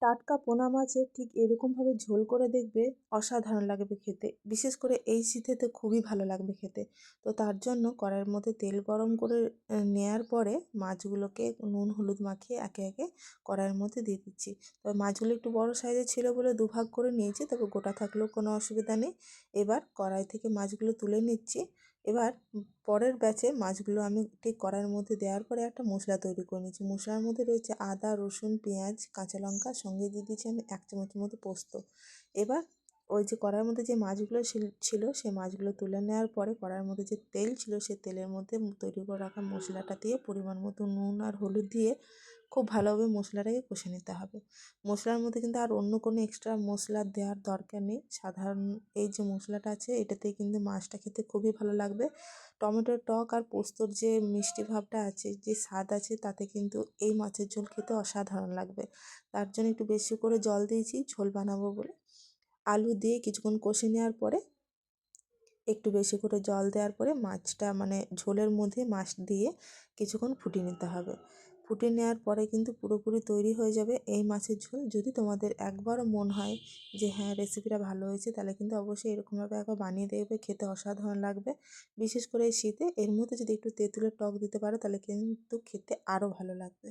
টাটকা পোনা মাছের ঠিক এরকমভাবে ঝোল করে দেখবে, অসাধারণ লাগবে খেতে। বিশেষ করে এই শীতেতে খুবই ভালো লাগবে খেতে। তো তার জন্য কড়াইয়ের মধ্যে তেল গরম করে নেয়ার পরে মাছগুলোকে নুন হলুদ মাখিয়ে একে একে কড়াইয়ের মধ্যে দিয়ে দিচ্ছি। তবে মাছগুলো একটু বড় সাইজের ছিল বলে দুভাগ করে নিয়েছি, তবে গোটা থাকলেও কোনো অসুবিধা নেই। এবার কড়াই থেকে মাছগুলো তুলে নিচ্ছি। এবার পরের ব্যাচে মাছগুলো আমি ঠিক কড়াইয়ের মধ্যে দেওয়ার পরে একটা মশলা তৈরি করে নিচ্ছি। মশলার মধ্যে রয়েছে আদা, রসুন, পেঁয়াজ, কাঁচা লঙ্কা, সঙ্গে দিয়ে দিচ্ছি আমি 1 চামচের মতো পোস্ত। এবার ওই যে কড়াইয়ের মধ্যে যে মাছগুলো ছিল সেই মাছগুলো তুলে নেওয়ার পরে কড়াইয়ের মধ্যে যে তেল ছিল সেই তেলের মধ্যে তৈরি করে রাখা মশলাটা দিয়ে পরিমাণ মতো নুন আর হলুদ দিয়ে খুব ভালোভাবে মশলাটাকে কষে নিতে হবে। মশলার মধ্যে কিন্তু আর অন্য কোনো এক্সট্রা মশলা দেওয়ার দরকার নেই। সাধারণ এই যে মশলাটা আছে এটাতেই কিন্তু মাছটা খেতে খুবই ভালো লাগবে। টমেটোর টক আর পোস্তর যে মিষ্টি ভাবটা আছে, যে স্বাদ আছে, তাতে কিন্তু এই মাছের ঝোল খেতে অসাধারণ লাগবে। তার জন্য একটু বেশি করে জল দিয়েছি ঝোল বানাবো বলে। আলু দিয়ে কিছুক্ষণ কষে নেওয়ার পরে একটু বেশি করে জল দেওয়ার পরে মাছটা মানে ঝোলের মধ্যে মাছ দিয়ে কিছুক্ষণ ফুটিয়ে নিতে হবে। ফুটিয়ে নেওয়ার পরে কিন্তু পুরোপুরি তৈরি হয়ে যাবে এই মাছের ঝোল। যদি তোমাদের একবারও মন হয় যে হ্যাঁ রেসিপিটা ভালো হয়েছে, তাহলে কিন্তু অবশ্যই এরকমভাবে একবার বানিয়ে দেখবে, খেতে অসাধারণ লাগবে। বিশেষ করে এই শীতে এর মধ্যে যদি একটু তেঁতুলের টক দিতে পারো তাহলে কিন্তু খেতে আরও ভালো লাগবে।